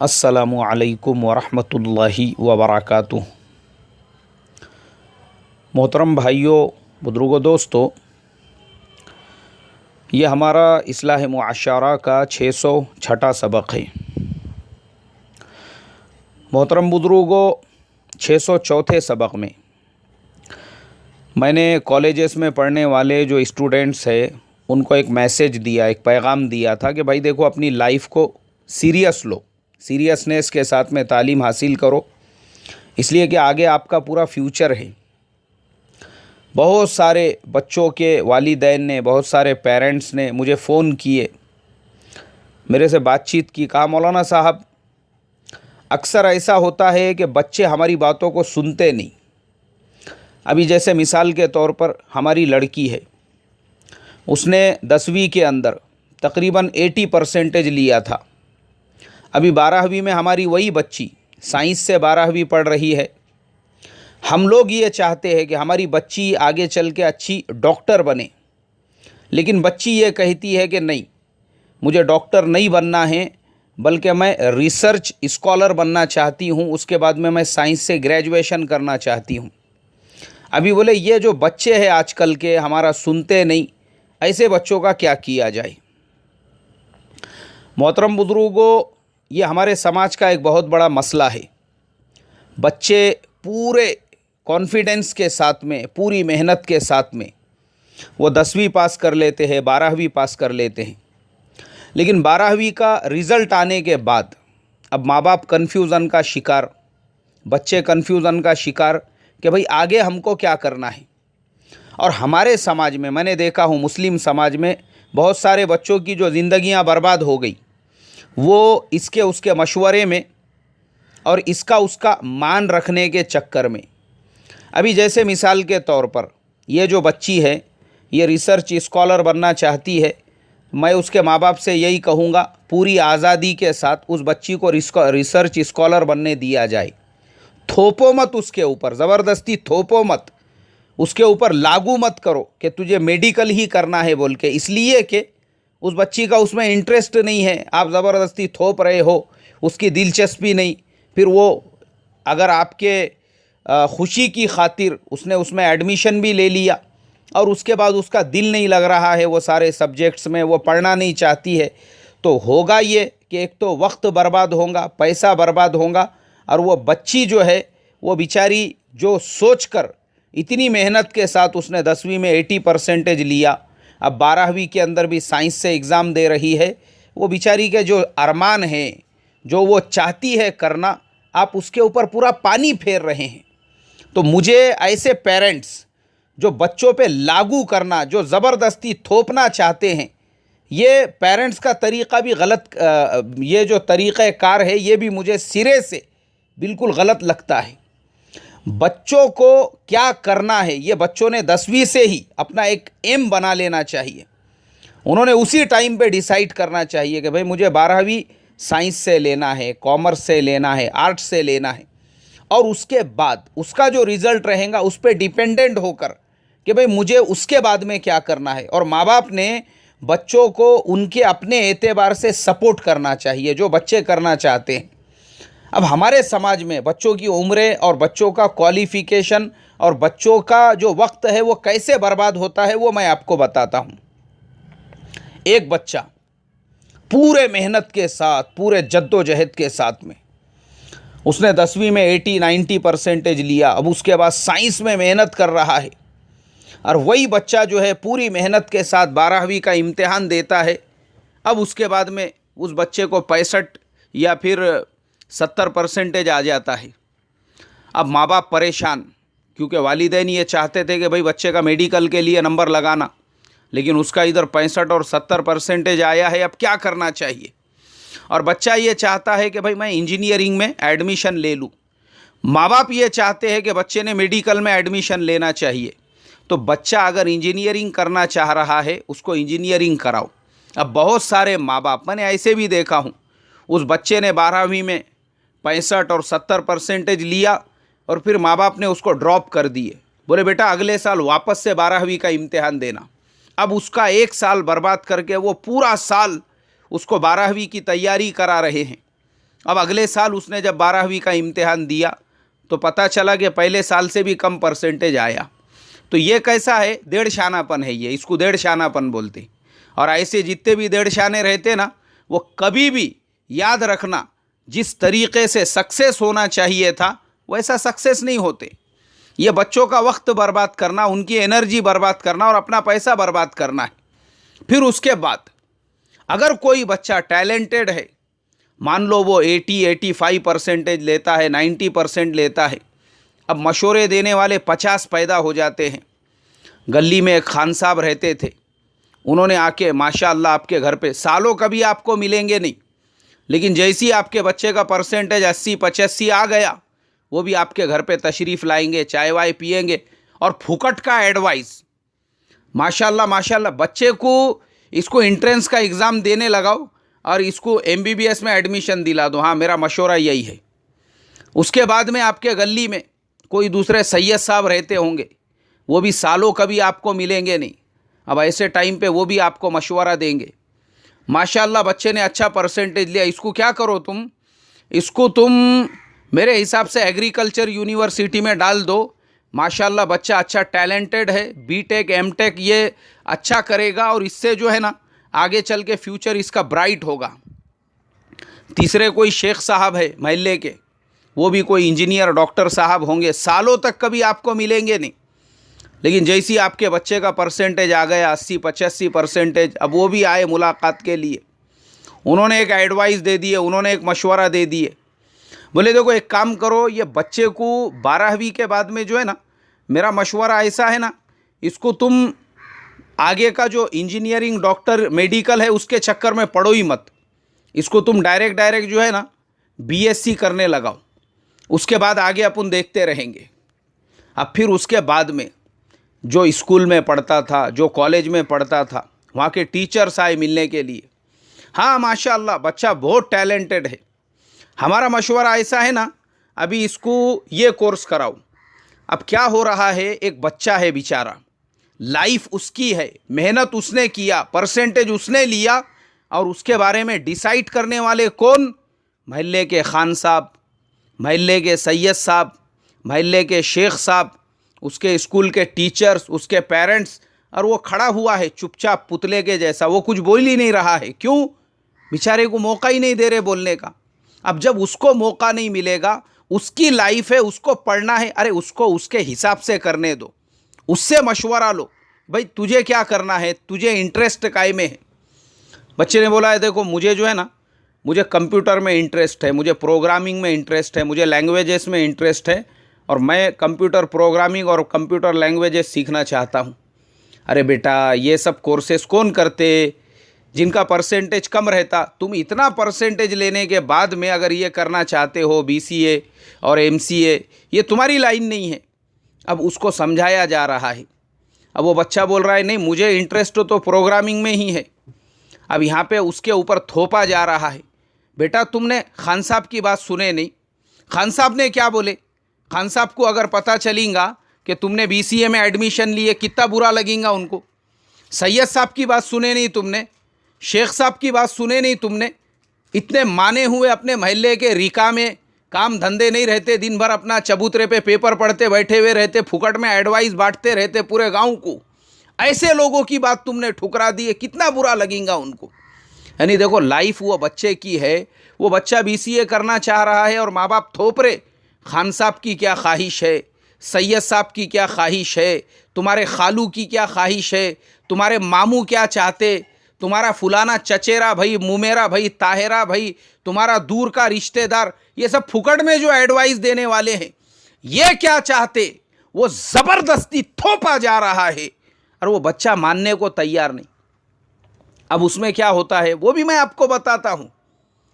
अस्सलामु अलैकुम वरहमतुल्लाहि वबरकातुहू। मोहतरम भाइयों, बुजुर्गों, दोस्तों, ये हमारा इस्लाह मुआशरा का 606 सबक है। मोहतरम बुजुर्गों, 604 सबक में मैंने कॉलेजेस में पढ़ने वाले जो स्टूडेंट्स हैं उनको एक मैसेज दिया, एक पैगाम दिया था कि भाई देखो, अपनी लाइफ को सीरियस लो, सीरियसनेस के साथ में तालीम हासिल करो, इसलिए कि आगे आपका पूरा फ्यूचर है। बहुत सारे बच्चों के वालिदैन ने, बहुत सारे पेरेंट्स ने मुझे फ़ोन किए, मेरे से बातचीत की, कहा मौलाना साहब अक्सर ऐसा होता है कि बच्चे हमारी बातों को सुनते नहीं। अभी जैसे मिसाल के तौर पर हमारी लड़की है, उसने 10वीं के अंदर तकरीबन 80% लिया था। अभी 12वीं में हमारी वही बच्ची साइंस से 12वीं पढ़ रही है। हम लोग ये चाहते हैं कि हमारी बच्ची आगे चल के अच्छी डॉक्टर बने, लेकिन बच्ची ये कहती है कि नहीं, मुझे डॉक्टर नहीं बनना है, बल्कि मैं रिसर्च स्कॉलर बनना चाहती हूँ, उसके बाद में मैं साइंस से ग्रेजुएशन करना चाहती हूँ। अभी बोले ये जो बच्चे हैं आजकल के, हमारा सुनते नहीं, ऐसे बच्चों का क्या किया जाए। मोहतरम बुजुर्गों, ये हमारे समाज का एक बहुत बड़ा मसला है। बच्चे पूरे कॉन्फिडेंस के साथ में, पूरी मेहनत के साथ में वो 10वीं पास कर लेते हैं, 12वीं पास कर लेते हैं, लेकिन 12वीं का रिज़ल्ट आने के बाद अब माँ बाप कन्फ्यूज़न का शिकार, बच्चे कन्फ्यूज़न का शिकार कि भाई आगे हमको क्या करना है। और हमारे समाज में मैंने देखा हूँ, मुस्लिम समाज में बहुत सारे बच्चों की जो ज़िंदगियाँ बर्बाद हो गई, वो इसके उसके मशवरे में और इसका उसका मान रखने के चक्कर में। अभी जैसे मिसाल के तौर पर ये जो बच्ची है, ये रिसर्च स्कॉलर बनना चाहती है, मैं उसके माँ बाप से यही कहूँगा, पूरी आज़ादी के साथ उस बच्ची को रिसर्च स्कॉलर बनने दिया जाए। थोपो मत उसके ऊपर, ज़बरदस्ती थोपो मत, उसके ऊपर लागू मत करो कि तुझे मेडिकल ही करना है बोल के, इसलिए कि उस बच्ची का उसमें इंटरेस्ट नहीं है, आप ज़बरदस्ती थोप रहे हो, उसकी दिलचस्पी नहीं। फिर वो अगर आपके खुशी की खातिर उसने उसमें एडमिशन भी ले लिया और उसके बाद उसका दिल नहीं लग रहा है वो सारे सब्जेक्ट्स में, वो पढ़ना नहीं चाहती है, तो होगा ये कि एक तो वक्त बर्बाद होगा, पैसा बर्बाद होगा, और वो बच्ची जो है वो बेचारी जो सोचकर इतनी मेहनत के साथ उसने 10वीं में 80% लिया, अब 12वीं के अंदर भी साइंस से एग्ज़ाम दे रही है, वो बेचारी के जो अरमान हैं, जो वो चाहती है करना, आप उसके ऊपर पूरा पानी फेर रहे हैं। तो मुझे ऐसे पेरेंट्स जो बच्चों पे लागू करना, जो ज़बरदस्ती थोपना चाहते हैं, ये पेरेंट्स का तरीक़ा भी गलत, ये जो तरीक़ाकार है ये भी मुझे सिरे से बिल्कुल गलत लगता है। बच्चों को क्या करना है ये बच्चों ने 10वीं से ही अपना एक एम बना लेना चाहिए। उन्होंने उसी टाइम पे डिसाइड करना चाहिए कि भाई मुझे 12वीं साइंस से लेना है, कॉमर्स से लेना है, आर्ट्स से लेना है, और उसके बाद उसका जो रिज़ल्ट रहेगा उस पर डिपेंडेंट होकर कि भाई मुझे उसके बाद में क्या करना है। और माँ बाप ने बच्चों को उनके अपने एतबार से सपोर्ट करना चाहिए जो बच्चे करना चाहते हैं। अब हमारे समाज में बच्चों की उम्रें और बच्चों का क्वालिफ़िकेशन और बच्चों का जो वक्त है वो कैसे बर्बाद होता है वो मैं आपको बताता हूँ। एक बच्चा पूरे मेहनत के साथ, पूरे जद्दोजहद के साथ में उसने 10वीं में 80-90% लिया, अब उसके बाद साइंस में मेहनत कर रहा है, और वही बच्चा जो है पूरी मेहनत के साथ 12वीं का इम्तिहान देता है। अब उसके बाद में उस बच्चे को 65 या फिर 70% आ जाता है। अब माँ बाप परेशान, क्योंकि वालिदैन ये चाहते थे कि भाई बच्चे का मेडिकल के लिए नंबर लगाना, लेकिन उसका इधर 65 और 70% आया है, अब क्या करना चाहिए। और बच्चा ये चाहता है कि भाई मैं इंजीनियरिंग में एडमिशन ले लूँ, माँ बाप ये चाहते हैं कि बच्चे ने मेडिकल में एडमिशन लेना चाहिए। तो बच्चा अगर इंजीनियरिंग करना चाह रहा है, उसको इंजीनियरिंग कराओ। अब बहुत सारे माँ बाप, मैंने ऐसे भी देखा हूँ, उस बच्चे ने 12वीं में 65 और 70% लिया और फिर माँ बाप ने उसको ड्रॉप कर दिए, बोले बेटा अगले साल वापस से 12वीं का इम्तिहान देना। अब उसका 1 साल बर्बाद करके वो पूरा साल उसको 12वीं की तैयारी करा रहे हैं, अब अगले साल उसने जब 12वीं का इम्तिहान दिया तो पता चला कि पहले साल से भी कम परसेंटेज आया। तो ये कैसा है, डेढ़ शानापन है ये, इसको डेढ़ शानापन बोलते। और ऐसे जितने भी डेढ़ शाने रहते ना, वो कभी भी याद रखना, जिस तरीक़े से सक्सेस होना चाहिए था वैसा सक्सेस नहीं होते। ये बच्चों का वक्त बर्बाद करना, उनकी एनर्जी बर्बाद करना और अपना पैसा बर्बाद करना है। फिर उसके बाद अगर कोई बच्चा टैलेंटेड है, मान लो वो 80-85% लेता है, 90% लेता है, अब मशवरे देने वाले 50 पैदा हो जाते हैं। गली में एक खान साहब रहते थे, उन्होंने आके माशाअल्लाह आपके घर पे, सालों कभी आपको मिलेंगे नहीं, लेकिन जैसी आपके बच्चे का परसेंटेज 80-85 आ गया, वो भी आपके घर पे तशरीफ़ लाएंगे, चाय वाय पिएंगे और फुकट का एडवाइस। माशाअल्लाह माशाअल्लाह, बच्चे को इसको एंट्रेंस का एग्ज़ाम देने लगाओ और इसको MBBS में एडमिशन दिला दो। हाँ, मेरा मशवरा यही है। उसके बाद में आपके गली में कोई दूसरे सैयद साहब रहते होंगे, वो भी सालों कभी आपको मिलेंगे नहीं, अब ऐसे टाइम पे वो भी आपको मशवरा देंगे। माशाअल्लाह बच्चे ने अच्छा परसेंटेज लिया, इसको क्या करो तुम, इसको तुम मेरे हिसाब से एग्रीकल्चर यूनिवर्सिटी में डाल दो। माशाअल्लाह बच्चा अच्छा टैलेंटेड है, BTech MTech ये अच्छा करेगा और इससे जो है ना आगे चल के फ्यूचर इसका ब्राइट होगा। तीसरे कोई शेख साहब है महल्ले के, वो भी कोई इंजीनियर डॉक्टर साहब होंगे, सालों तक कभी आपको मिलेंगे नहीं, लेकिन जैसी आपके बच्चे का परसेंटेज आ गया 80-85%, अब वो भी आए मुलाकात के लिए, उन्होंने एक एडवाइस दे दिए, उन्होंने एक मशवरा दे दिए, बोले देखो एक काम करो, ये बच्चे को 12वीं के बाद में जो है ना, मेरा मशवरा ऐसा है ना, इसको तुम आगे का जो इंजीनियरिंग डॉक्टर मेडिकल है उसके चक्कर में पड़ो ही मत, इसको तुम डायरेक्ट जो है ना BSc करने लगाओ, उसके बाद आगे अपन देखते रहेंगे। अब फिर उसके बाद में जो स्कूल में पढ़ता था, जो कॉलेज में पढ़ता था, वहाँ के टीचर्स आए मिलने के लिए। हाँ माशाअल्लाह बच्चा बहुत टैलेंटेड है, हमारा मशवरा ऐसा है ना, अभी इसको ये कोर्स कराओ। अब क्या हो रहा है, एक बच्चा है बेचारा, लाइफ उसकी है, मेहनत उसने किया, परसेंटेज उसने लिया, और उसके बारे में डिसाइड करने वाले कौन, महल्ले के खान साहब, महल्ले के सैयद साहब, महल्ले के शेख साहब, उसके स्कूल के टीचर्स, उसके पेरेंट्स। और वो खड़ा हुआ है चुपचाप पुतले के जैसा, वो कुछ बोल ही नहीं रहा है। क्यों? बेचारे को मौका ही नहीं दे रहे बोलने का। अब जब उसको मौका नहीं मिलेगा, उसकी लाइफ है, उसको पढ़ना है, अरे उसको उसके हिसाब से करने दो, उससे मशवरा लो, भाई तुझे क्या करना है, तुझे इंटरेस्ट काय में है। बच्चे ने बोला है देखो मुझे जो है ना, मुझे कंप्यूटर में इंटरेस्ट है, मुझे प्रोग्रामिंग में इंटरेस्ट है, मुझे लैंग्वेजेस में इंटरेस्ट है, और मैं कंप्यूटर प्रोग्रामिंग और कंप्यूटर लैंग्वेजेस सीखना चाहता हूँ। अरे बेटा ये सब कोर्सेस कौन करते, जिनका परसेंटेज कम रहता। तुम इतना परसेंटेज लेने के बाद में अगर ये करना चाहते हो BCA और MCA, ये तुम्हारी लाइन नहीं है। अब उसको समझाया जा रहा है। अब वो बच्चा बोल रहा है नहीं मुझे इंटरेस्ट तो प्रोग्रामिंग में ही है। अब यहाँ पे उसके ऊपर थोपा जा रहा है, बेटा तुमने खान साहब की बात सुने नहीं, खान साहब ने क्या बोले, खान साहब को अगर पता चलेगा कि तुमने BCA में एडमिशन लिए, कितना बुरा लगेगा उनको। सैयद साहब की बात सुने नहीं तुमने, शेख साहब की बात सुने नहीं तुमने, इतने माने हुए अपने महल्ले के रिका में काम धंधे नहीं रहते, दिन भर अपना चबूतरे पे पेपर पढ़ते बैठे हुए रहते, फुकट में एडवाइस बांटते रहते पूरे गांव को। ऐसे लोगों की बात तुमने ठुकरा दी है, कितना बुरा लगेगा उनको। यानी देखो लाइफ वो बच्चे की है, वो बच्चा BCA करना चाह रहा है और माँ बाप थोप रहे, खान साहब की क्या ख्वाहिश है, सैयद साहब की क्या ख्वाहिश है, तुम्हारे खालू की क्या ख्वाहिश है, तुम्हारे मामू क्या चाहते, तुम्हारा फुलाना चचेरा भाई, मुमेरा भाई, ताहिरा भाई, तुम्हारा दूर का रिश्तेदार, ये सब फुकट में जो एडवाइस देने वाले हैं ये क्या चाहते, वो ज़बरदस्ती थोपा जा रहा है और वो बच्चा मानने को तैयार नहीं। अब उसमें क्या होता है वो भी मैं आपको बताता हूँ,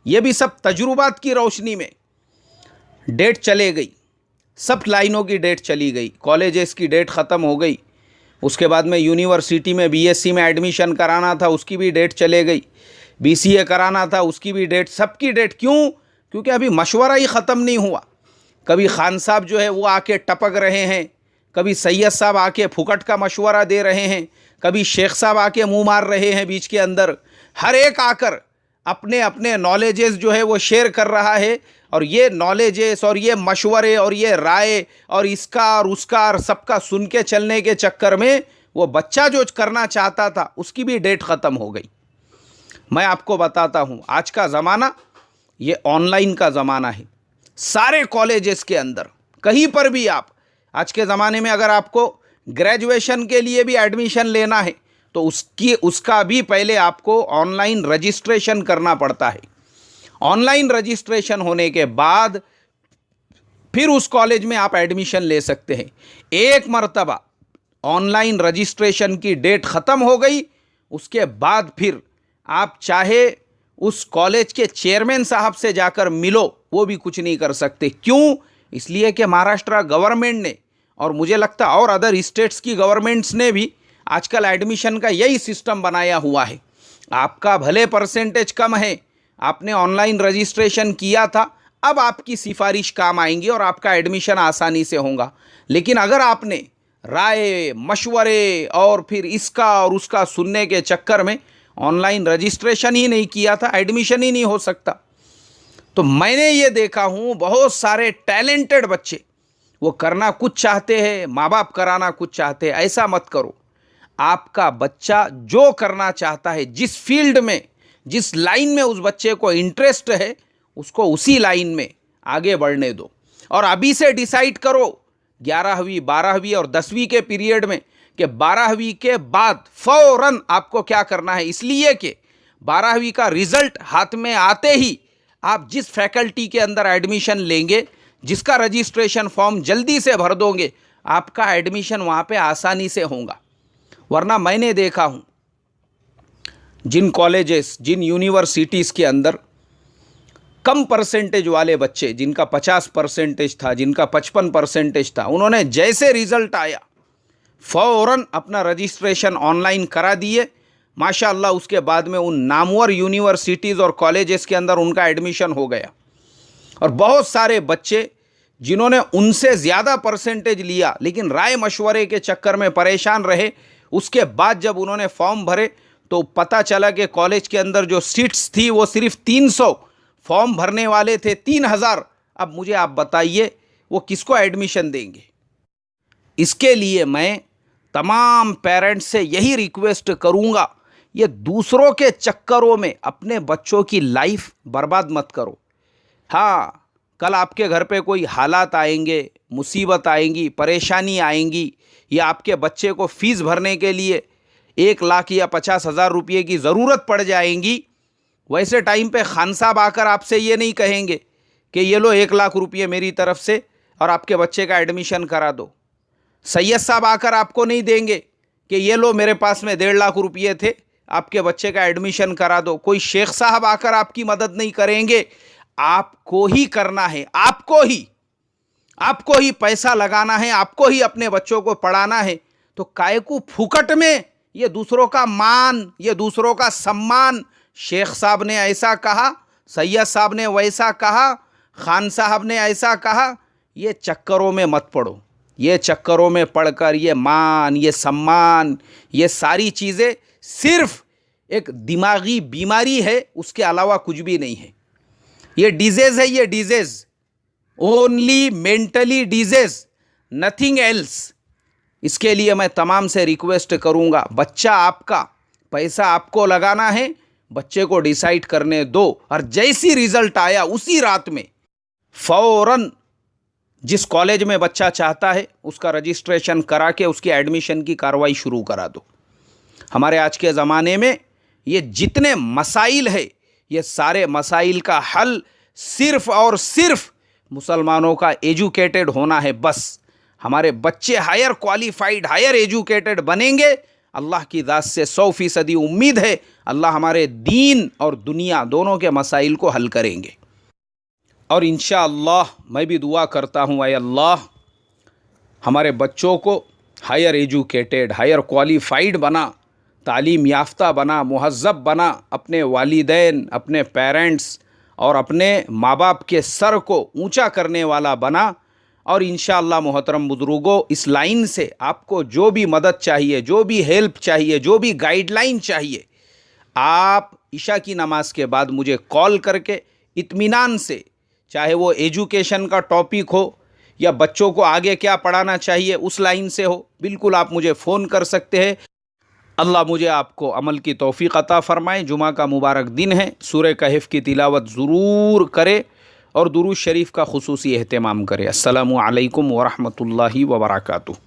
ये भी सब तजुर्बात की रोशनी में। डेट चले गई, सब लाइनों की डेट चली गई, कॉलेजेस की डेट ख़त्म हो गई, उसके बाद में यूनिवर्सिटी में BSc में एडमिशन कराना था उसकी भी डेट चले गई, BCA कराना था उसकी भी डेट, सबकी डेट। क्यों? क्योंकि अभी मशवरा ही ख़त्म नहीं हुआ। कभी खान साहब जो है वो आके टपक रहे हैं, कभी सैयद साहब आके फुकट का मशवरा दे रहे हैं, कभी शेख साहब आके मुंह मार रहे हैं बीच के अंदर। हर एक आकर अपने अपने नॉलेजेस जो है वो शेयर कर रहा है, और ये नॉलेजेस और ये मशवरे और ये राय और इसका और उसका और सबका सुन के चलने के चक्कर में वो बच्चा जो करना चाहता था उसकी भी डेट ख़त्म हो गई। मैं आपको बताता हूँ, आज का ज़माना ये ऑनलाइन का ज़माना है। सारे कॉलेजेस के अंदर कहीं पर भी आप आज के ज़माने में अगर आपको ग्रेजुएशन के लिए भी एडमिशन लेना है तो उसका भी पहले आपको ऑनलाइन रजिस्ट्रेशन करना पड़ता है। ऑनलाइन रजिस्ट्रेशन होने के बाद फिर उस कॉलेज में आप एडमिशन ले सकते हैं। एक मर्तबा ऑनलाइन रजिस्ट्रेशन की डेट ख़त्म हो गई, उसके बाद फिर आप चाहे उस कॉलेज के चेयरमैन साहब से जाकर मिलो, वो भी कुछ नहीं कर सकते। क्यों? इसलिए कि महाराष्ट्र गवर्नमेंट ने, और मुझे लगता है और अदर स्टेट्स की गवर्नमेंट्स ने भी आजकल एडमिशन का यही सिस्टम बनाया हुआ है। आपका भले परसेंटेज कम है, आपने ऑनलाइन रजिस्ट्रेशन किया था, अब आपकी सिफारिश काम आएंगी और आपका एडमिशन आसानी से होगा। लेकिन अगर आपने राय मशवरे और फिर इसका और उसका सुनने के चक्कर में ऑनलाइन रजिस्ट्रेशन ही नहीं किया था, एडमिशन ही नहीं हो सकता। तो मैंने ये देखा हूँ, बहुत सारे टैलेंटेड बच्चे वो करना कुछ चाहते हैं, माँ बाप कराना कुछ चाहते हैं। ऐसा मत करो। आपका बच्चा जो करना चाहता है, जिस फील्ड में, जिस लाइन में उस बच्चे को इंटरेस्ट है, उसको उसी लाइन में आगे बढ़ने दो। और अभी से डिसाइड करो 11वीं 12वीं और 10वीं के पीरियड में कि 12वीं के बाद फौरन आपको क्या करना है। इसलिए कि 12वीं का रिजल्ट हाथ में आते ही आप जिस फैकल्टी के अंदर एडमिशन लेंगे, जिसका रजिस्ट्रेशन फॉर्म जल्दी से भर दोगे, आपका एडमिशन वहाँ पे आसानी से होगा। वरना मैंने देखा हूँ जिन कॉलेजेस, जिन यूनिवर्सिटीज़ के अंदर कम परसेंटेज वाले बच्चे, जिनका 50% था, जिनका 55% था, उन्होंने जैसे रिज़ल्ट आया फ़ौरन अपना रजिस्ट्रेशन ऑनलाइन करा दिए। माशाअल्लाह उसके बाद में उन नामवर यूनिवर्सिटीज़ और कॉलेजेस के अंदर उनका एडमिशन हो गया। और बहुत सारे बच्चे जिन्होंने उनसे ज़्यादा परसेंटेज लिया लेकिन राय मशवरे के चक्कर में परेशान रहे, उसके बाद जब उन्होंने फॉर्म भरे तो पता चला कि कॉलेज के अंदर जो सीट्स थी वो सिर्फ 300, फॉर्म भरने वाले थे 3000। अब मुझे आप बताइए वो किसको एडमिशन देंगे। इसके लिए मैं तमाम पेरेंट्स से यही रिक्वेस्ट करूँगा, ये दूसरों के चक्करों में अपने बच्चों की लाइफ बर्बाद मत करो। हाँ, कल आपके घर पे कोई हालात आएंगे, मुसीबत आएंगी, परेशानी आएंगी, या आपके बच्चे को फ़ीस भरने के लिए 1 लाख या 50,000 रुपये की ज़रूरत पड़ जाएंगी। वैसे टाइम पे खान साहब आकर आपसे ये नहीं कहेंगे कि ये लो 1 लाख रुपये मेरी तरफ से और आपके बच्चे का एडमिशन करा दो। सैयद साहब आकर आपको नहीं देंगे कि ये लो मेरे पास में 1.5 लाख रुपये थे, आपके बच्चे का एडमिशन करा दो। कोई शेख साहब आकर आपकी मदद नहीं करेंगे। आपको ही करना है, आपको ही पैसा लगाना है, आपको ही अपने बच्चों को पढ़ाना है। तो काहे को फुकट में ये दूसरों का मान, ये दूसरों का सम्मान, शेख साहब ने ऐसा कहा, सैयद साहब ने वैसा कहा, खान साहब ने ऐसा कहा, ये चक्करों में मत पड़ो। ये चक्करों में पढ़कर ये मान, ये सम्मान, ये सारी चीज़ें सिर्फ एक दिमागी बीमारी है, उसके अलावा कुछ भी नहीं है। ये डिजीज़ है, ये disease only mentally disease, nothing else. इसके लिए मैं तमाम से रिक्वेस्ट करूँगा, बच्चा आपका, पैसा आपको लगाना है, बच्चे को डिसाइड करने दो। और जैसी रिज़ल्ट आया उसी रात में फ़ौरन जिस कॉलेज में बच्चा चाहता है उसका रजिस्ट्रेशन करा के उसकी एडमिशन की कार्रवाई शुरू करा दो। हमारे आज के ज़माने में ये जितने मसाइल है, ये सारे मसाइल का हल सिर्फ़ और सिर्फ मुसलमानों का एजुकेटेड होना है। बस हमारे बच्चे हायर क्वालिफाइड, हायर एजुकेटेड बनेंगे, अल्लाह की ज़ात से 100% उम्मीद है अल्लाह हमारे दीन और दुनिया दोनों के मसाइल को हल करेंगे। और इंशाअल्लाह मैं भी दुआ करता हूँ, ऐ अल्लाह हमारे बच्चों को हायर एजुकेटेड, हायर क्वालिफाइड बना, तालीम याफ्ता बना, मुहज़्ज़ब बना, अपने वालिदैन, अपने पेरेंट्स और अपने माँ बाप के सर को ऊंचा करने वाला बना। और इंशाअल्लाह मोहतरम बुज़ुर्गों, इस लाइन से आपको जो भी मदद चाहिए, जो भी हेल्प चाहिए, जो भी गाइडलाइन चाहिए, आप इशा की नमाज के बाद मुझे कॉल करके इत्मीनान से, चाहे वो एजुकेशन का टॉपिक हो या बच्चों को आगे क्या पढ़ाना चाहिए उस लाइन से हो, बिल्कुल आप मुझे फ़ोन कर सकते हैं। अल्लाह मुझे आपको अमल की तौफ़ीक़ अता फ़रमाए। जुमा का मुबारक दिन है, सूरह कहफ़ की तिलावत ज़रूर करे और दुरूद शरीफ का ख़ुसूसी एहतमाम करे। अस्सलामु अलैकुम व रहमतुल्लाहि व बरकातुहू।